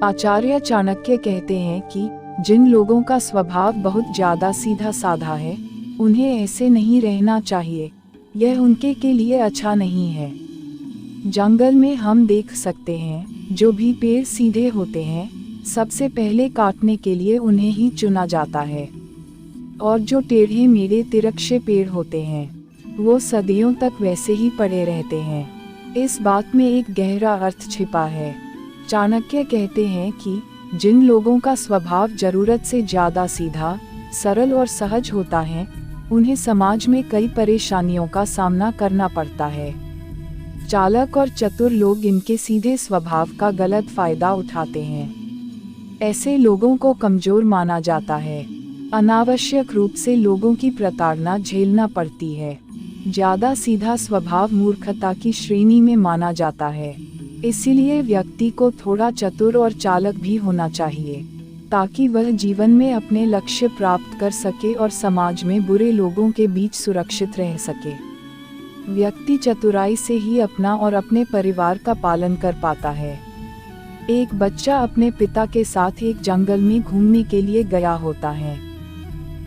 आचार्य चाणक्य कहते हैं कि जिन लोगों का स्वभाव बहुत ज्यादा सीधा साधा है, उन्हें ऐसे नहीं रहना चाहिए। यह उनके के लिए अच्छा नहीं है। जंगल में हम देख सकते हैं, जो भी पेड़ सीधे होते हैं, सबसे पहले काटने के लिए उन्हें ही चुना जाता है। और जो टेढ़े मेढ़े तिरछे पेड़ होते हैं, वो सदियों तक वैसे ही पड़े रहते हैं। इस बात में एक गहरा अर्थ छिपा है। चाणक्य कहते हैं कि जिन लोगों का स्वभाव जरूरत से ज़्यादा सीधा, सरल और सहज होता है, उन्हें समाज में कई परेशानियों का सामना करना पड़ता है। चालाक और चतुर लोग इनके सीधे स्वभाव का गलत फायदा उठाते हैं। ऐसे लोगों को कमजोर माना जाता है। अनावश्यक रूप से लोगों की प्रताड़ना झेलना पड़ती है। ज़्यादा सीधा स्वभाव मूर्खता की श्रेणी में माना जाता है। इसीलिए व्यक्ति को थोड़ा चतुर और चालाक भी होना चाहिए, ताकि वह जीवन में अपने लक्ष्य प्राप्त कर सके और समाज में बुरे लोगों के बीच सुरक्षित रह सके। व्यक्ति चतुराई से ही अपना और अपने परिवार का पालन कर पाता है। एक बच्चा अपने पिता के साथ एक जंगल में घूमने के लिए गया होता है।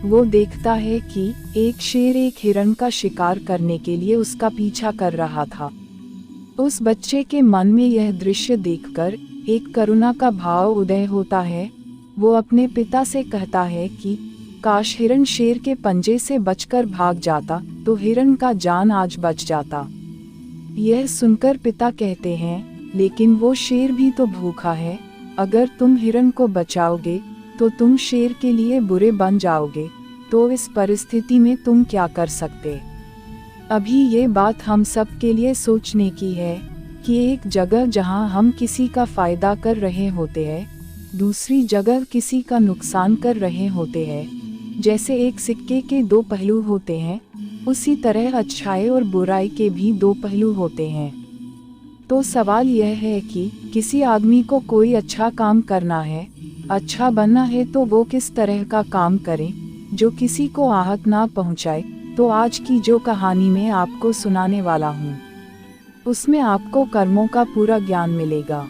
वो देखता है कि एक शेर एक हिरण का शिकार करने के लिए उसका पीछा कर रहा था। उस बच्चे के मन में यह दृश्य देखकर एक करुणा का भाव उदय होता है। वो अपने पिता से कहता है कि काश हिरण शेर के पंजे से बचकर भाग जाता, तो हिरण का जान आज बच जाता। यह सुनकर पिता कहते हैं, लेकिन वो शेर भी तो भूखा है। अगर तुम हिरण को बचाओगे तो तुम शेर के लिए बुरे बन जाओगे। तो इस परिस्थिति में तुम क्या कर सकते? अभी ये बात हम सब के लिए सोचने की है कि एक जगह जहां हम किसी का फायदा कर रहे होते हैं, दूसरी जगह किसी का नुकसान कर रहे होते हैं। जैसे एक सिक्के के दो पहलू होते हैं, उसी तरह अच्छाई और बुराई के भी दो पहलू होते हैं। तो सवाल यह है कि किसी आदमी को कोई अच्छा काम करना है, अच्छा बनना है, तो वो किस तरह का काम करे जो किसी को आहत ना पहुंचाए। तो आज की जो कहानी मैं आपको सुनाने वाला हूँ, उसमें आपको कर्मों का पूरा ज्ञान मिलेगा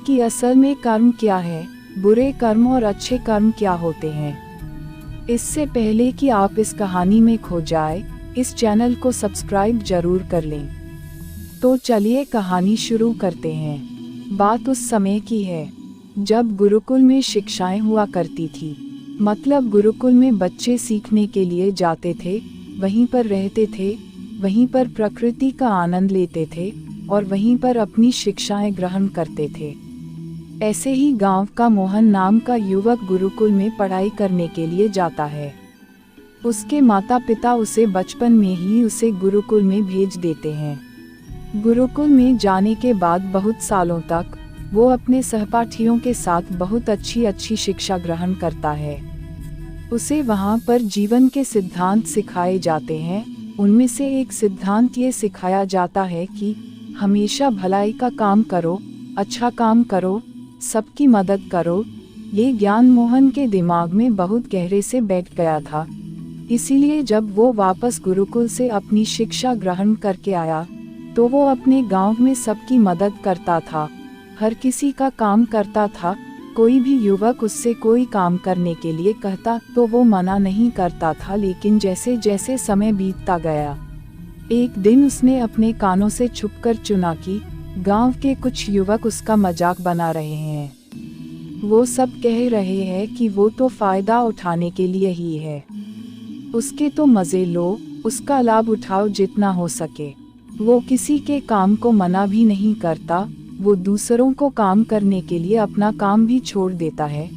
कि असल में कर्म क्या है, बुरे कर्म और अच्छे कर्म क्या होते हैं। इससे पहले कि आप इस कहानी में खो जाए, इस चैनल को सब्सक्राइब जरूर कर लें। तो चलिए कहानी शुरू करते हैं। बात उस समय की है जब गुरुकुल में शिक्षाएं हुआ करती थी। मतलब गुरुकुल में बच्चे सीखने के लिए जाते थे, वहीं पर रहते थे, वहीं पर प्रकृति का आनंद लेते थे और वहीं पर अपनी शिक्षाएं ग्रहण करते थे। ऐसे ही गांव का मोहन नाम का युवक गुरुकुल में पढ़ाई करने के लिए जाता है। उसके माता पिता उसे बचपन में ही उसे गुरुकुल में भेज देते हैं। गुरुकुल में जाने के बाद बहुत सालों तक वो अपने सहपाठियों के साथ बहुत अच्छी शिक्षा ग्रहण करता है। उसे वहाँ पर जीवन के सिद्धांत सिखाए जाते हैं। उनमें से एक सिद्धांत ये सिखाया जाता है कि हमेशा भलाई का काम करो, अच्छा काम करो, सबकी मदद करो। ये ज्ञान मोहन के दिमाग में बहुत गहरे से बैठ गया था। इसीलिए जब वो वापस गुरुकुल से अपनी शिक्षा ग्रहण करके आया, तो वो अपने गांव में सबकी मदद करता था, हर किसी का काम करता था। कोई भी युवक उससे कोई काम करने के लिए कहता तो वो मना नहीं करता था। लेकिन जैसे जैसे समय बीतता गया, एक दिन उसने अपने कानों से छुपकर सुना कि गांव के कुछ युवक उसका मजाक बना रहे हैं। वो सब कह रहे हैं कि वो तो फायदा उठाने के लिए ही है, उसके तो मजे लो, उसका लाभ उठाओ जितना हो सके। वो किसी के काम को मना भी नहीं करता। वो दूसरों को काम करने के लिए अपना काम भी छोड़ देता है।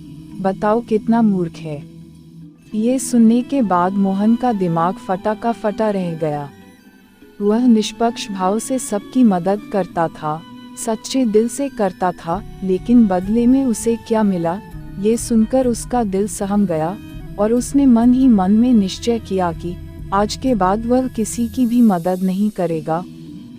बताओ कितना मूर्ख है। ये सुनने के बाद मोहन का दिमाग फटा का फटा रह गया। वह निष्पक्ष भाव से सबकी मदद करता था, सच्चे दिल से करता था, लेकिन बदले में उसे क्या मिला, ये सुनकर उसका दिल सहम गया और उसने मन ही मन में निश्चय किया कि आज के बाद वह किसी की भी मदद नहीं करेगा।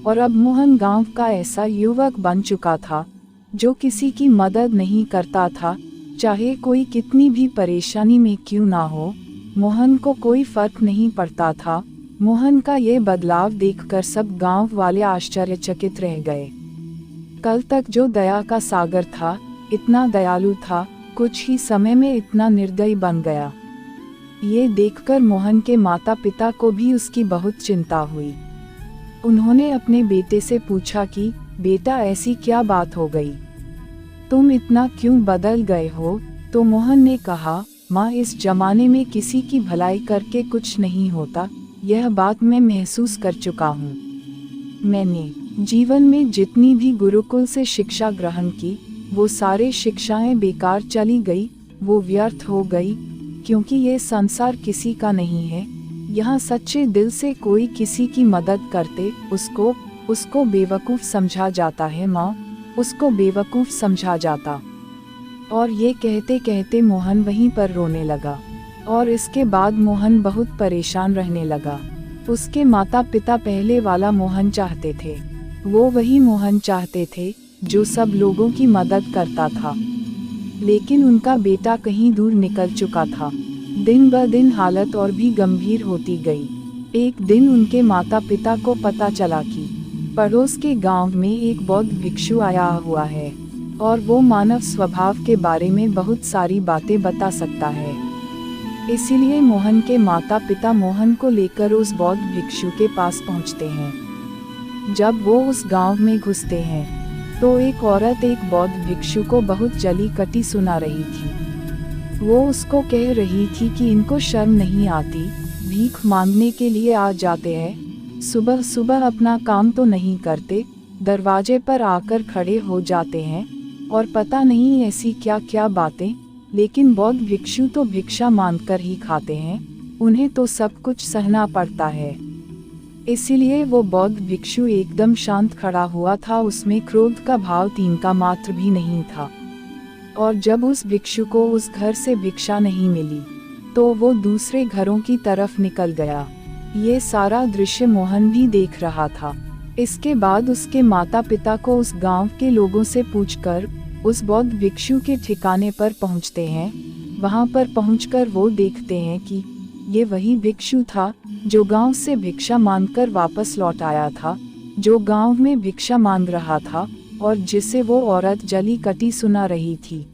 और अब मोहन गांव का ऐसा युवक बन चुका था जो किसी की मदद नहीं करता था, चाहे कोई कितनी भी परेशानी में क्यों ना हो। मोहन को कोई फर्क नहीं पड़ता था। मोहन का ये बदलाव देखकर सब गांव वाले आश्चर्यचकित रह गए। कल तक जो दया का सागर था, इतना दयालु था, कुछ ही समय में इतना निर्दयी बन गया। ये देखकर मोहन के माता पिता को भी उसकी बहुत चिंता हुई। उन्होंने अपने बेटे से पूछा कि बेटा ऐसी क्या बात हो गई, तुम इतना क्यों बदल गए हो? तो मोहन ने कहा, माँ इस जमाने में किसी की भलाई करके कुछ नहीं होता, यह बात मैं महसूस कर चुका हूँ। मैंने जीवन में जितनी भी गुरुकुल से शिक्षा ग्रहण की, वो सारे शिक्षाएं बेकार चली गई, वो व्यर्थ हो गई, क्योंकि ये संसार किसी का नहीं है। यहाँ सच्चे दिल से कोई किसी की मदद करते उसको बेवकूफ़ समझा जाता है माँ, उसको बेवकूफ़ समझा जाता। और ये कहते कहते मोहन वहीं पर रोने लगा। और इसके बाद मोहन बहुत परेशान रहने लगा। उसके माता पिता पहले वाला मोहन चाहते थे, वो वही मोहन चाहते थे जो सब लोगों की मदद करता था। लेकिन उनका बेटा कहीं दूर निकल चुका था। दिन ब दिन हालत और भी गंभीर होती गई। एक दिन उनके माता पिता को पता चला कि पड़ोस के गांव में एक बौद्ध भिक्षु आया हुआ है और वो मानव स्वभाव के बारे में बहुत सारी बातें बता सकता है। इसीलिए मोहन के माता पिता मोहन को लेकर उस बौद्ध भिक्षु के पास पहुंचते हैं। जब वो उस गांव में घुसते हैं तो एक औरत एक बौद्ध भिक्षु को बहुत जली कटी सुना रही थी। वो उसको कह रही थी कि इनको शर्म नहीं आती, भीख मांगने के लिए आ जाते हैं, सुबह सुबह अपना काम तो नहीं करते, दरवाजे पर आकर खड़े हो जाते हैं और पता नहीं ऐसी क्या क्या बातें। लेकिन बौद्ध भिक्षु तो भिक्षा मांगकर ही खाते हैं, उन्हें तो सब कुछ सहना पड़ता है। इसीलिए वो बौद्ध भिक्षु एकदम शांत खड़ा हुआ था, उसमें क्रोध का भाव तिनका मात्र भी नहीं था। और जब उस भिक्षु को उस घर से भिक्षा नहीं मिली तो वो दूसरे घरों की तरफ निकल गया। ये सारा दृश्य मोहन भी देख रहा था। इसके बाद उसके माता पिता को उस गांव के लोगों से पूछकर उस बौद्ध भिक्षु के ठिकाने पर पहुंचते हैं। वहां पर पहुंचकर वो देखते हैं कि ये वही भिक्षु था जो गांव से भिक्षा मांगकर वापस लौट आया था, जो गांव में भिक्षा मांग रहा था और जिसे वो औरत जली कटी सुना रही थी।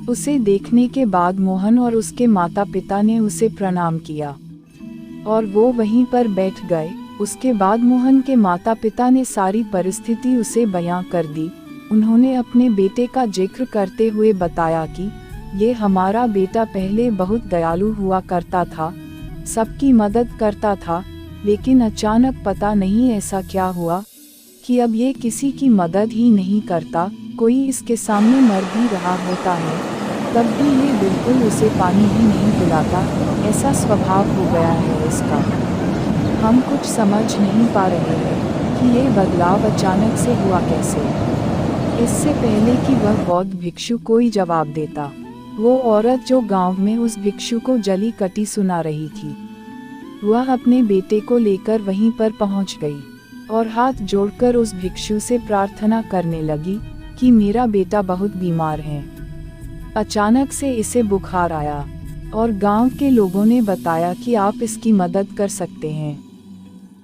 उसे देखने के बाद मोहन और उसके माता पिता ने उसे प्रणाम किया और वो वहीं पर बैठ गए। उसके बाद मोहन के माता पिता ने सारी परिस्थिति उसे बयां कर दी। उन्होंने अपने बेटे का जिक्र करते हुए बताया कि ये हमारा बेटा पहले बहुत दयालु हुआ करता था, सबकी मदद करता था, लेकिन अचानक पता नहीं ऐसा क्या हुआ कि अब ये किसी की मदद ही नहीं करता। कोई इसके सामने मर भी रहा होता है तब भी ये बिल्कुल उसे पानी ही नहीं पिलाता, ऐसा स्वभाव हो गया है इसका। हम कुछ समझ नहीं पा रहे हैं कि ये बदलाव अचानक से हुआ कैसे। इससे पहले कि वह बौद्ध भिक्षु कोई जवाब देता, वो औरत जो गांव में उस भिक्षु को जली कटी सुना रही थी, वह अपने बेटे को लेकर वहीं पर पहुंच गई और हाथ जोड़कर उस भिक्षु से प्रार्थना करने लगी कि मेरा बेटा बहुत बीमार है, अचानक से इसे बुखार आया और गांव के लोगों ने बताया कि आप इसकी मदद कर सकते हैं,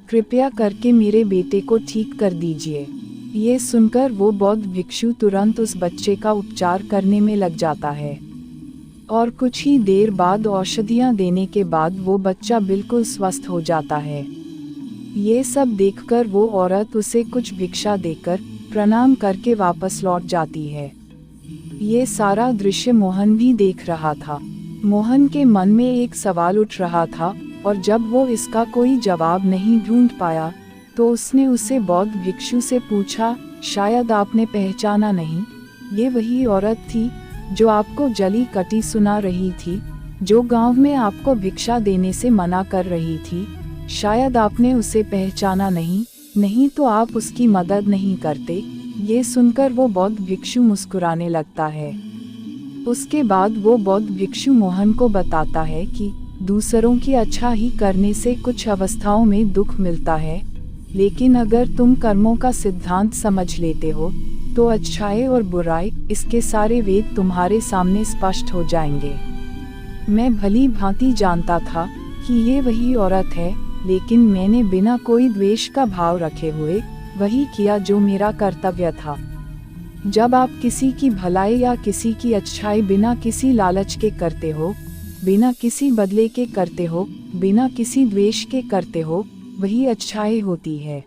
कृपया करके मेरे बेटे को ठीक कर दीजिए। ये सुनकर वो बौद्ध भिक्षु तुरंत उस बच्चे का उपचार करने में लग जाता है और कुछ ही देर बाद औषधियाँ देने के बाद वो बच्चा बिल्कुल स्वस्थ हो जाता है। ये सब देखकर वो औरत उसे कुछ भिक्षा देकर प्रणाम करके वापस लौट जाती है। ये सारा दृश्य मोहन भी देख रहा था। मोहन के मन में एक सवाल उठ रहा था और जब वो इसका कोई जवाब नहीं ढूंढ पाया तो उसने उसे बौद्ध भिक्षु से पूछा, शायद आपने पहचाना नहीं, ये वही औरत थी जो आपको जली कटी सुना रही थी, जो गांव में आपको भिक्षा देने से मना कर रही थी। शायद आपने उसे पहचाना नहीं तो आप उसकी मदद नहीं करते। ये सुनकर वो बौद्ध भिक्षु मुस्कुराने लगता है। उसके बाद वो बौद्ध भिक्षु मोहन को बताता है कि दूसरों की अच्छा ही करने से कुछ अवस्थाओं में दुख मिलता है, लेकिन अगर तुम कर्मों का सिद्धांत समझ लेते हो तो अच्छाई और बुराई, इसके सारे वेद तुम्हारे सामने स्पष्ट हो जाएंगे। मैं भली भांति जानता था कि ये वही औरत है, लेकिन मैंने बिना कोई द्वेष का भाव रखे हुए वही किया जो मेरा कर्तव्य था। जब आप किसी की भलाई या किसी की अच्छाई बिना किसी लालच के करते हो, बिना किसी बदले के करते हो, बिना किसी द्वेष के करते हो, वही अच्छाई होती है।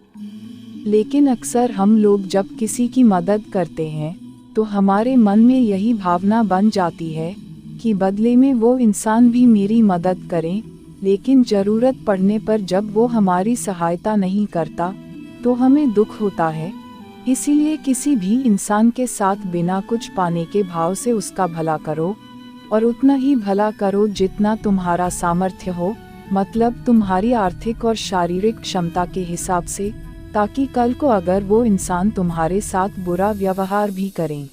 लेकिन अक्सर हम लोग जब किसी की मदद करते हैं तो हमारे मन में यही भावना बन जाती है कि बदले में वो इंसान भी मेरी मदद करें, लेकिन ज़रूरत पड़ने पर जब वो हमारी सहायता नहीं करता तो हमें दुख होता है। इसीलिए किसी भी इंसान के साथ बिना कुछ पाने के भाव से उसका भला करो, और उतना ही भला करो जितना तुम्हारा सामर्थ्य हो, मतलब तुम्हारी आर्थिक और शारीरिक क्षमता के हिसाब से, ताकि कल को अगर वो इंसान तुम्हारे साथ बुरा व्यवहार भी करें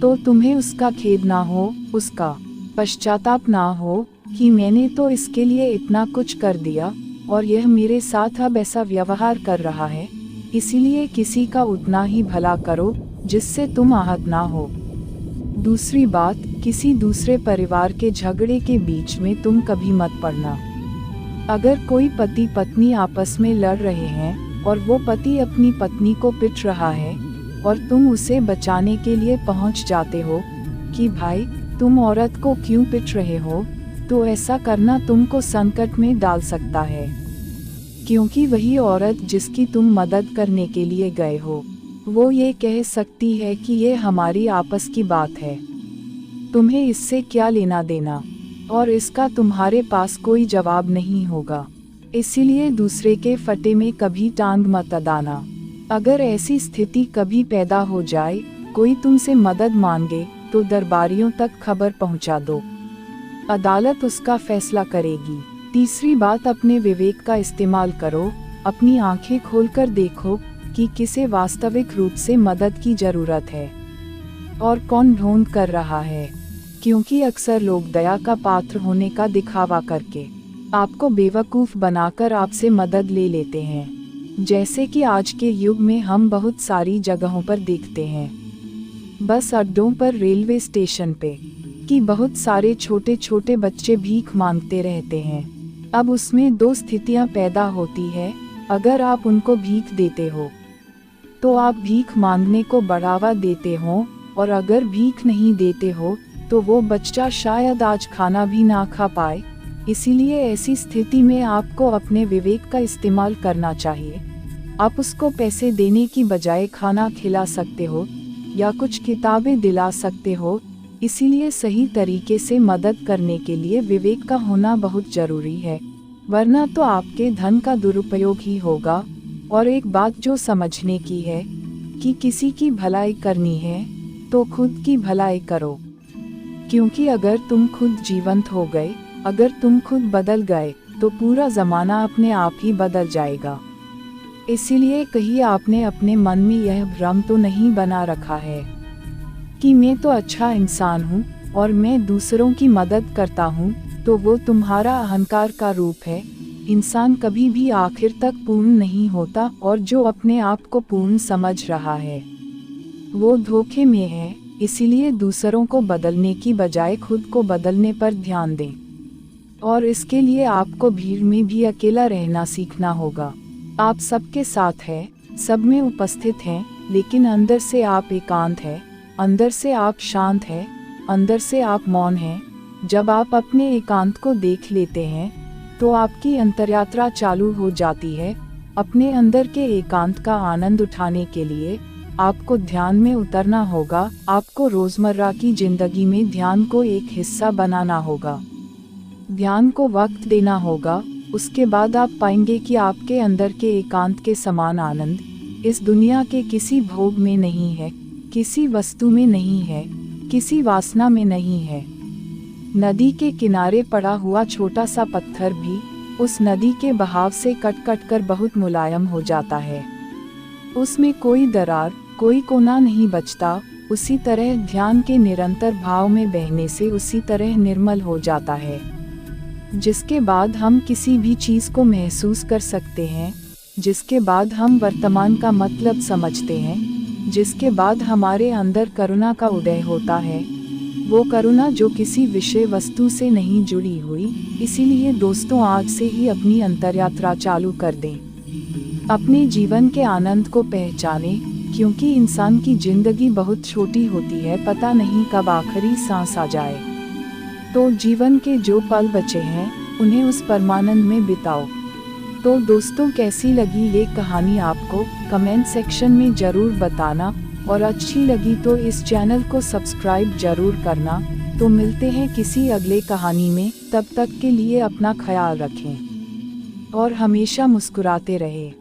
तो तुम्हें उसका खेद ना हो, उसका पश्चाताप ना हो कि मैंने तो इसके लिए इतना कुछ कर दिया और यह मेरे साथ अब ऐसा व्यवहार कर रहा है। इसीलिए किसी का उतना ही भला करो जिससे तुम आहत ना हो। दूसरी बात, किसी दूसरे परिवार के झगड़े के बीच में तुम कभी मत पड़ना। अगर कोई पति पत्नी आपस में लड़ रहे हैं और वो पति अपनी पत्नी को पिट रहा है और तुम उसे बचाने के लिए पहुंच जाते हो कि भाई तुम औरत को क्यों पिट रहे हो, तो ऐसा करना तुमको संकट में डाल सकता है, क्योंकि वही औरत जिसकी तुम मदद करने के लिए गए हो वो ये कह सकती है कि ये हमारी आपस की बात है, तुम्हें इससे क्या लेना देना, और इसका तुम्हारे पास कोई जवाब नहीं होगा। इसीलिए दूसरे के फटे में कभी टांग मत अड़ाना। अगर ऐसी स्थिति कभी पैदा हो जाए, कोई तुमसे मदद मांगे तो दरबारियों तक खबर पहुंचा दो, अदालत उसका फैसला करेगी। तीसरी बात, अपने विवेक का इस्तेमाल करो। अपनी आंखें खोलकर देखो कि किसे वास्तविक रूप से मदद की जरूरत है और कौन ढोंग कर रहा है, क्योंकि अक्सर लोग दया का पात्र होने का दिखावा करके आपको बेवकूफ़ बनाकर आपसे मदद ले लेते हैं, जैसे कि आज के युग में हम बहुत सारी जगहों पर देखते हैं। बस अड्डों पर, रेलवे स्टेशन पे, कि बहुत सारे छोटे छोटे बच्चे भीख मांगते रहते हैं। अब उसमें दो स्थितियां पैदा होती है। अगर आप उनको भीख देते हो तो आप भीख मांगने को बढ़ावा देते हो, और अगर भीख नहीं देते हो तो वो बच्चा शायद आज खाना भी ना खा पाए। इसीलिए ऐसी स्थिति में आपको अपने विवेक का इस्तेमाल करना चाहिए। आप उसको पैसे देने की बजाय खाना खिला सकते हो या कुछ किताबें दिला सकते हो। इसीलिए सही तरीके से मदद करने के लिए विवेक का होना बहुत जरूरी है, वरना तो आपके धन का दुरुपयोग ही होगा। और एक बात जो समझने की है कि किसी की भलाई करनी है तो खुद की भलाई करो, क्योंकि अगर तुम खुद जीवंत हो गए, अगर तुम खुद बदल गए तो पूरा ज़माना अपने आप ही बदल जाएगा। इसीलिए कहीं आपने अपने मन में यह भ्रम तो नहीं बना रखा है कि मैं तो अच्छा इंसान हूँ और मैं दूसरों की मदद करता हूँ, तो वो तुम्हारा अहंकार का रूप है। इंसान कभी भी आखिर तक पूर्ण नहीं होता, और जो अपने आप को पूर्ण समझ रहा है वो धोखे में है। इसीलिए दूसरों को बदलने की बजाय खुद को बदलने पर ध्यान दें, और इसके लिए आपको भीड़ में भी अकेला रहना सीखना होगा। आप सबके साथ हैं, सब में उपस्थित हैं, लेकिन अंदर से आप एकांत हैं, अंदर से आप शांत हैं, अंदर से आप मौन हैं। जब आप अपने एकांत को देख लेते हैं तो आपकी अंतर्यात्रा चालू हो जाती है। अपने अंदर के एकांत का आनंद उठाने के लिए आपको ध्यान में उतरना होगा। आपको रोज़मर्रा की जिंदगी में ध्यान को एक हिस्सा बनाना होगा, ध्यान को वक्त देना होगा। उसके बाद आप पाएंगे कि आपके अंदर के एकांत के समान आनंद इस दुनिया के किसी भोग में नहीं है, किसी वस्तु में नहीं है, किसी वासना में नहीं है। नदी के किनारे पड़ा हुआ छोटा सा पत्थर भी उस नदी के बहाव से कट कट कर बहुत मुलायम हो जाता है, उसमें कोई दरार, कोई कोना नहीं बचता। उसी तरह ध्यान के निरंतर भाव में बहने से उसी तरह निर्मल हो जाता है, जिसके बाद हम किसी भी चीज़ को महसूस कर सकते हैं, जिसके बाद हम वर्तमान का मतलब समझते हैं, जिसके बाद हमारे अंदर करुणा का उदय होता है। वो करुणा जो किसी विषय वस्तु से नहीं जुड़ी हुई। इसीलिए दोस्तों, आज से ही अपनी अंतर्यात्रा चालू कर दें, अपने जीवन के आनंद को पहचानें, क्योंकि इंसान की जिंदगी बहुत छोटी होती है, पता नहीं कब आखिरी सांस आ जाए। तो जीवन के जो पल बचे हैं उन्हें उस परमानंद में बिताओ। तो दोस्तों, कैसी लगी ये कहानी आपको कमेंट सेक्शन में ज़रूर बताना, और अच्छी लगी तो इस चैनल को सब्सक्राइब जरूर करना। तो मिलते हैं किसी अगले कहानी में, तब तक के लिए अपना ख्याल रखें और हमेशा मुस्कुराते रहें।